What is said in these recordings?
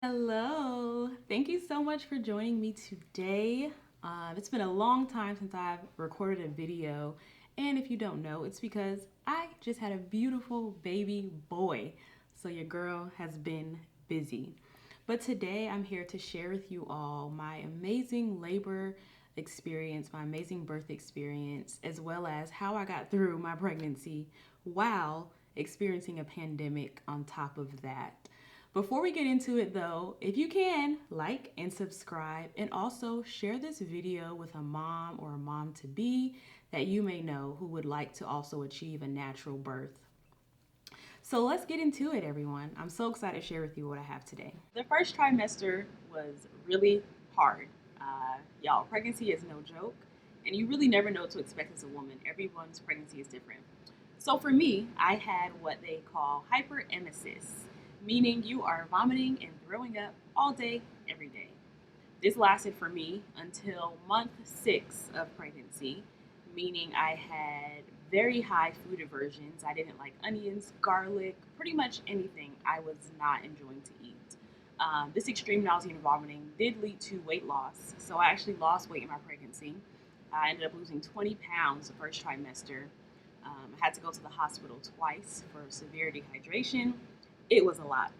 Hello. Thank you so much for joining me today. It's been a long time since I've recorded a video, and if you don't know, it's because I just had a beautiful baby boy. So your girl has been busy. But today I'm here to share with you all my amazing labor experience, my amazing birth experience, as well as how I got through my pregnancy while experiencing a pandemic on top of that. Before we get into it though, if you can, like and subscribe, and also share this video with a mom or a mom to be that you may know who would like to also achieve a natural birth. So let's get into it, everyone. I'm so excited to share with you what I have today. The first trimester was really hard. Y'all, pregnancy is no joke, and you really never know what to expect as a woman. Everyone's pregnancy is different. So for me, I had what they call hyperemesis, meaning you are vomiting and throwing up all day, every day. This lasted for me until month 6 of pregnancy, meaning I had very high food aversions. I didn't like onions, garlic, pretty much anything I was not enjoying to eat. This extreme nausea and vomiting did lead to weight loss. So I actually lost weight in my pregnancy. I ended up losing 20 pounds the first trimester. I had to go to the hospital twice for severe dehydration. It was a lot.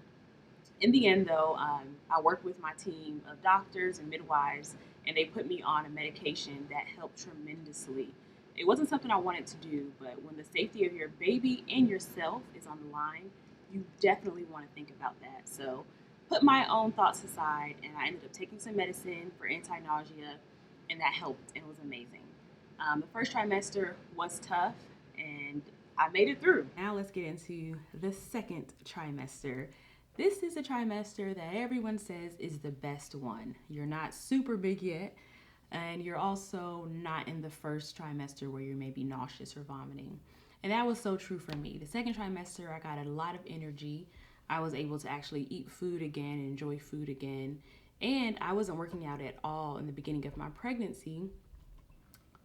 In the end, though, I worked with my team of doctors and midwives, and they put me on a medication that helped tremendously. It wasn't something I wanted to do, but when the safety of your baby and yourself is on the line, you definitely want to think about that. So, put my own thoughts aside, and I ended up taking some medicine for anti nausea, and that helped, and it was amazing. The first trimester was tough, and I made it through. Now, let's get into the second trimester. This is a trimester that everyone says is the best one. You're not super big yet, and you're also not in the first trimester where you may be nauseous or vomiting. And that was so true for me. The second trimester, I got a lot of energy. I was able to actually eat food again and enjoy food again. And I wasn't working out at all in the beginning of my pregnancy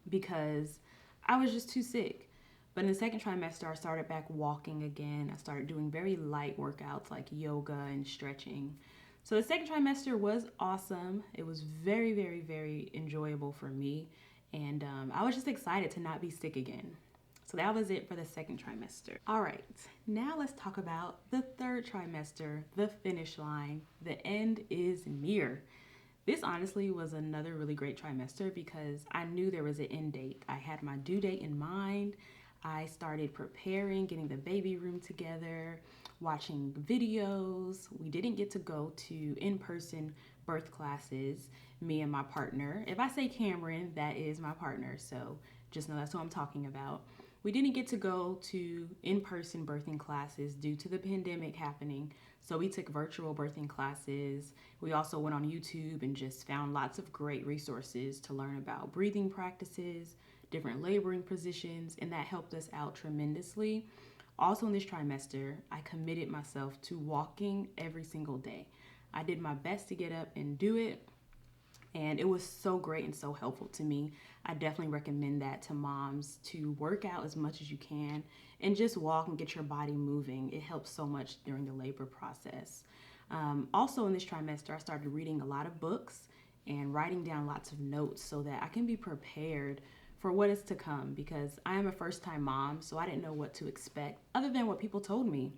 because I was just too sick. But in the second trimester, I started back walking again. I started doing very light workouts like yoga and stretching. So the second trimester was awesome. It was very, very, very enjoyable for me. And I was just excited to not be sick again. So that was it for the second trimester. All right, now let's talk about the third trimester, the finish line. The end is near. This honestly was another really great trimester because I knew there was an end date. I had my due date in mind. I started preparing, getting the baby room together, watching videos. We didn't get to go to in person birth classes, me and my partner. If I say Cameron, that is my partner. So just know that's who I'm talking about. We didn't get to go to in person birthing classes due to the pandemic happening. So we took virtual birthing classes. We also went on YouTube and just found lots of great resources to learn about breathing practices, different laboring positions, and that helped us out tremendously. Also, in this trimester, I committed myself to walking every single day. I did my best to get up and do it, and it was so great and so helpful to me. I definitely recommend that to moms to work out as much as you can and just walk and get your body moving. It helps so much during the labor process. Also, in this trimester, I started reading a lot of books and writing down lots of notes so that I can be prepared for what is to come because I am a first time mom, so I didn't know what to expect other than what people told me.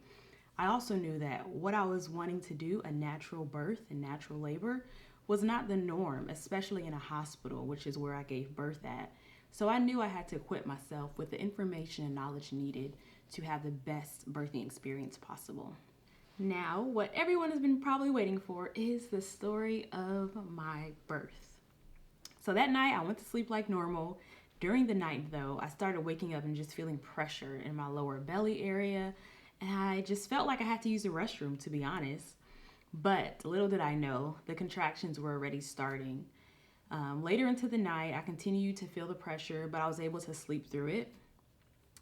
I also knew that what I was wanting to do, a natural birth and natural labor, was not the norm, especially in a hospital, which is where I gave birth at. So I knew I had to equip myself with the information and knowledge needed to have the best birthing experience possible. Now, what everyone has been probably waiting for is the story of my birth. So that night, I went to sleep like normal. During the night, though, I started waking up and just feeling pressure in my lower belly area, and I just felt like I had to use the restroom, to be honest. But little did I know, the contractions were already starting. Later into the night, I continued to feel the pressure, but I was able to sleep through it.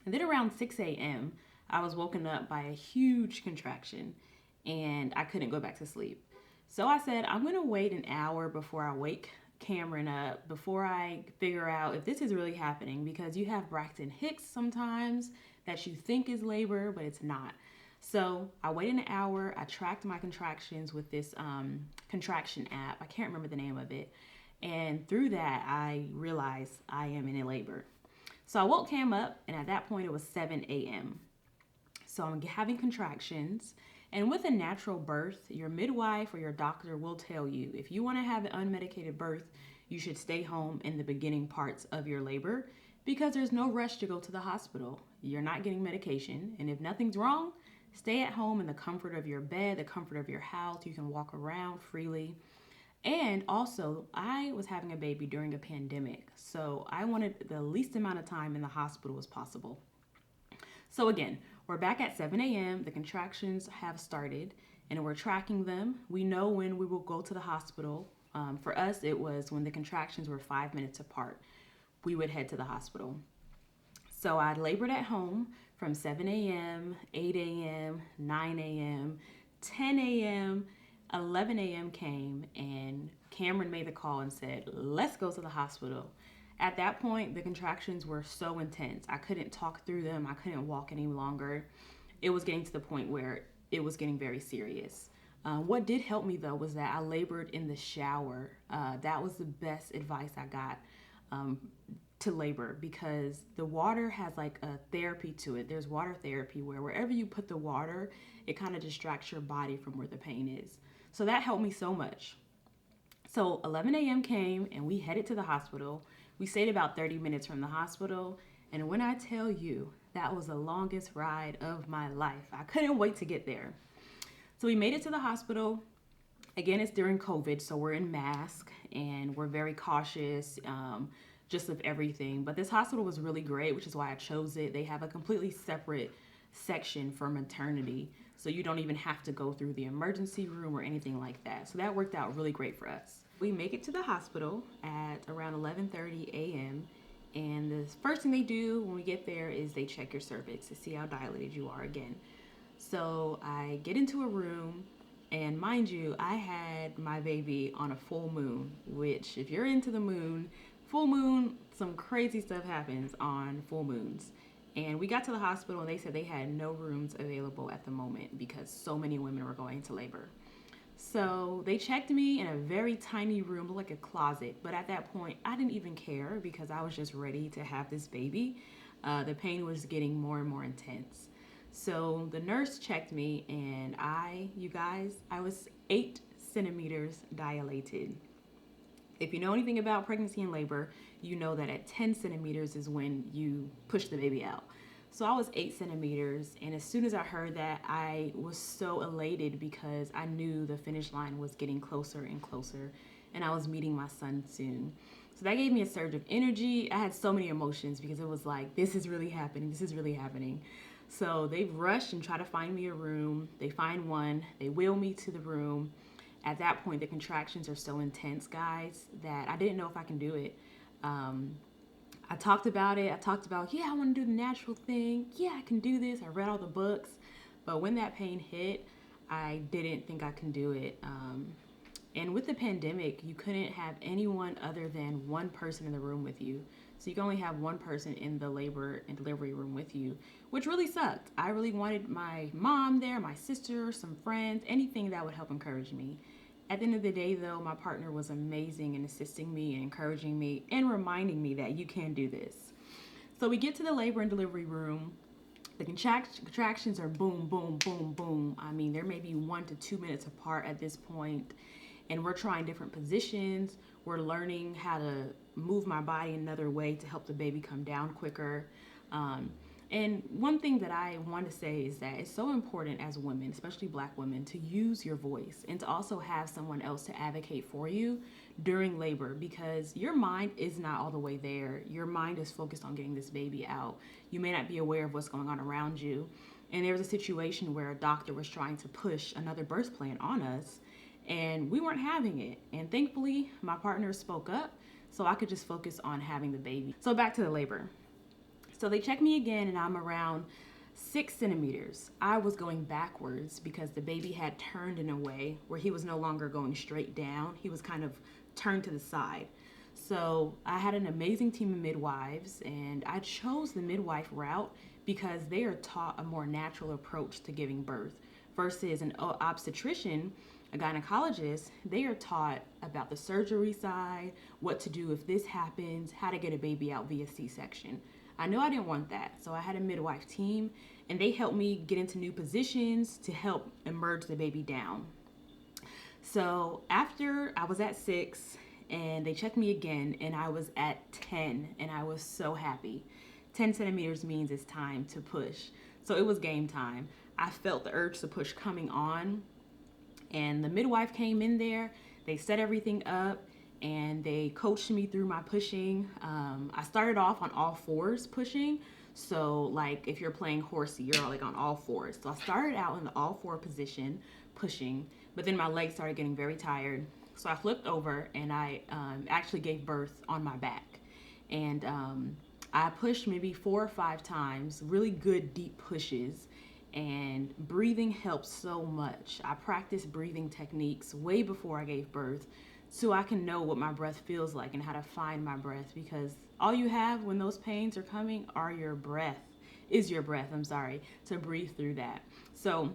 And then around 6 a.m., I was woken up by a huge contraction, and I couldn't go back to sleep. So I said, I'm going to wait an hour before I wake Cameron up, before I figure out if this is really happening, because you have Braxton Hicks sometimes that you think is labor, but it's not. So I waited an hour. I tracked my contractions with this contraction app. I can't remember the name of it. And through that, I realized I am in a labor. So I woke Cam up, and at that point, it was 7 a.m. So I'm having contractions. And with a natural birth, your midwife or your doctor will tell you if you want to have an unmedicated birth, you should stay home in the beginning parts of your labor because there's no rush to go to the hospital. You're not getting medication. And if nothing's wrong, stay at home in the comfort of your bed, the comfort of your house. You can walk around freely. And also, I was having a baby during a pandemic, so I wanted the least amount of time in the hospital as possible. So again, we're back at 7 a.m. The contractions have started, and we're tracking them. We know when we will go to the hospital. For us, it was when the contractions were 5 minutes apart. We would head to the hospital. So I labored at home from 7 a.m., 8 a.m., 9 a.m., 10 a.m., 11 a.m. came, and Cameron made the call and said, let's go to the hospital. At that point, the contractions were so intense. I couldn't talk through them. I couldn't walk any longer. It was getting to the point where it was getting very serious. What did help me, though, was that I labored in the shower. That was the best advice I got to labor because the water has like a therapy to it. There's water therapy where wherever you put the water, it kind of distracts your body from where the pain is. So that helped me so much. So 11 a.m. came and we headed to the hospital. We stayed about 30 minutes from the hospital. And when I tell you, that was the longest ride of my life. I couldn't wait to get there. So we made it to the hospital. Again, it's during COVID, so we're in mask and we're very cautious just of everything. But this hospital was really great, which is why I chose it. They have a completely separate section for maternity. So you don't even have to go through the emergency room or anything like that. So that worked out really great for us. We make it to the hospital at around 11:30 a.m. And the first thing they do when we get there is they check your cervix to see how dilated you are again. So I get into a room, and mind you, I had my baby on a full moon, which if you're into the moon, full moon, some crazy stuff happens on full moons. And we got to the hospital and they said they had no rooms available at the moment because so many women were going into labor. So they checked me in a very tiny room, like a closet. But at that point, I didn't even care because I was just ready to have this baby. The pain was getting more and more intense. So the nurse checked me and I was 8 centimeters dilated. If you know anything about pregnancy and labor, you know that at 10 centimeters is when you push the baby out. So I was 8 centimeters, and as soon as I heard that, I was so elated because I knew the finish line was getting closer and closer, and I was meeting my son soon. So that gave me a surge of energy. I had so many emotions because it was like, this is really happening, this is really happening. So they rushed and try to find me a room. They find one, they wheel me to the room. At that point, the contractions are so intense, guys, that I didn't know if I can do it. I talked about it. Yeah, I want to do the natural thing. Yeah, I can do this. I read all the books. But when that pain hit, I didn't think I can do it. And with the pandemic, you couldn't have anyone other than one person in the room with you. So you can only have one person in the labor and delivery room with you, which really sucked. I really wanted my mom there, my sister, some friends, anything that would help encourage me. At the end of the day, though, my partner was amazing in assisting me and encouraging me and reminding me that you can do this. So we get to the labor and delivery room. The contractions are boom, boom, boom, boom. I mean, there may be 1 to 2 minutes apart at this point, and we're trying different positions. We're learning how to move my body another way to help the baby come down quicker. And one thing that I want to say is that it's so important as women, especially Black women, to use your voice and to also have someone else to advocate for you during labor because your mind is not all the way there. Your mind is focused on getting this baby out. You may not be aware of what's going on around you. And there was a situation where a doctor was trying to push another birth plan on us and we weren't having it. And thankfully, my partner spoke up so I could just focus on having the baby. So back to the labor. So they checked me again and I'm around 6 centimeters. I was going backwards because the baby had turned in a way where he was no longer going straight down. He was kind of turned to the side. So I had an amazing team of midwives and I chose the midwife route because they are taught a more natural approach to giving birth versus an obstetrician, a gynecologist. They are taught about the surgery side, what to do if this happens, how to get a baby out via C-section. I know I didn't want that, so I had a midwife team, and they helped me get into new positions to help emerge the baby down. So after I was at 6, and they checked me again, and I was at 10, and I was so happy. 10 centimeters means it's time to push. So it was game time. I felt the urge to push coming on, and the midwife came in there. They set everything up, and they coached me through my pushing. I started off on all fours pushing. So like if you're playing horsey, you're like on all fours. So I started out in the all four position pushing, but then my legs started getting very tired. So I flipped over, and I actually gave birth on my back. And I pushed maybe 4 or 5 times, really good deep pushes. And breathing helps so much. I practiced breathing techniques way before I gave birth so I can know what my breath feels like and how to find my breath, because all you have when those pains are coming are your breath, to breathe through that. So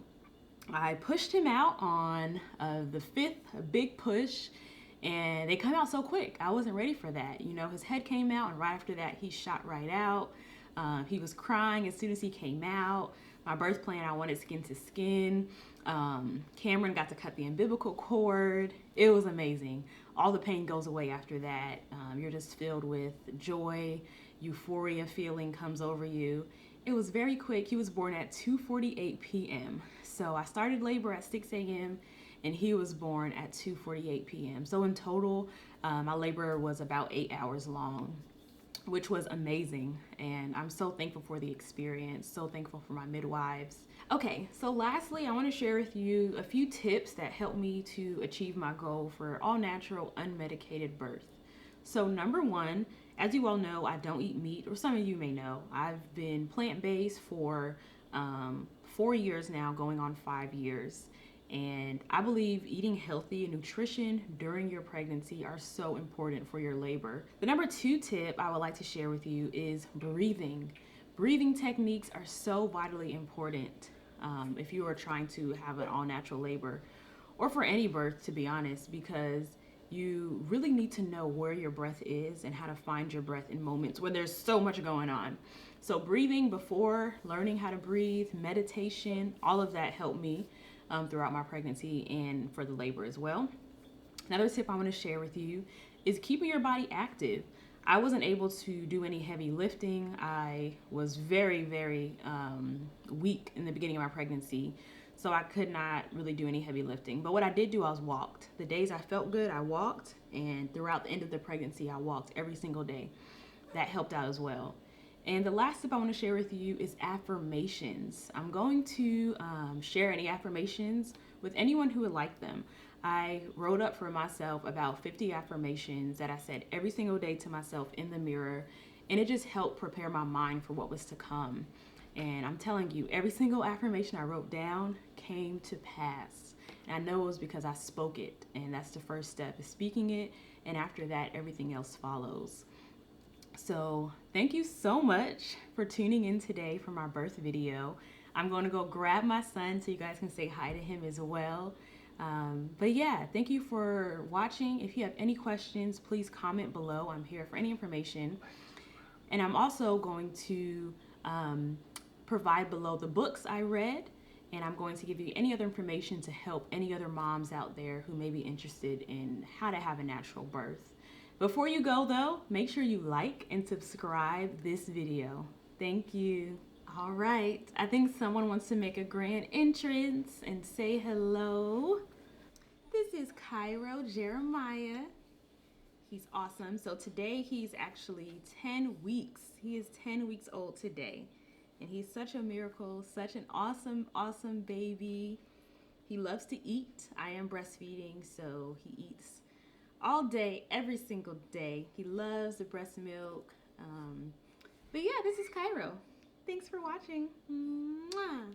I pushed him out on the 5th big push, and they come out so quick. I wasn't ready for that. You know, his head came out, and right after that, he shot right out. He was crying as soon as he came out. My birth plan, I wanted skin to skin. Cameron got to cut the umbilical cord. It was amazing. All the pain goes away after that. You're just filled with joy, euphoria feeling comes over you. It was very quick. He was born at 2:48 p.m. So I started labor at 6 a.m. and he was born at 2:48 p.m. So in total, my labor was about 8 hours long, which was amazing. And I'm so thankful for the experience, so thankful for my midwives. Okay, so lastly, I want to share with you a few tips that helped me to achieve my goal for all natural, unmedicated birth. So number 1, as you all know, I don't eat meat, or some of you may know. I've been plant-based for 4 years now, going on 5 years. And I believe eating healthy and nutrition during your pregnancy are so important for your labor. The number 2 tip I would like to share with you is breathing. Breathing techniques are so vitally important if you are trying to have an all-natural labor, or for any birth, to be honest, because you really need to know where your breath is and how to find your breath in moments where there's so much going on. So breathing before learning how to breathe, meditation, all of that helped me throughout my pregnancy and for the labor as well. Another tip I want to share with you is keeping your body active. I wasn't able to do any heavy lifting. I was very, very weak in the beginning of my pregnancy, so I could not really do any heavy lifting. But what I did do, I was walked. The days I felt good, I walked, and throughout the end of the pregnancy, I walked every single day. That helped out as well. And the last tip I want to share with you is affirmations. I'm going to share any affirmations with anyone who would like them. I wrote up for myself about 50 affirmations that I said every single day to myself in the mirror, and it just helped prepare my mind for what was to come. And I'm telling you, every single affirmation I wrote down came to pass. And I know it was because I spoke it, and that's the first step, is speaking it, and after that, everything else follows. So thank you so much for tuning in today for my birth video. I'm going to go grab my son so you guys can say hi to him as well. But yeah, thank you for watching. If you have any questions, please comment below. I'm here for any information. And I'm also going to provide below the books I read, and I'm going to give you any other information to help any other moms out there who may be interested in how to have a natural birth. Before you go though, make sure you like and subscribe this video. Thank you. All right, I think someone wants to make a grand entrance and say hello. This is Cairo Jeremiah. He's awesome. So today he's actually 10 weeks. He is 10 weeks old today. And he's such a miracle, such an awesome, awesome baby. He loves to eat. I am breastfeeding, so he eats all day, every single day. He loves the breast milk. But yeah, this is Cairo. Thanks for watching. Mwah.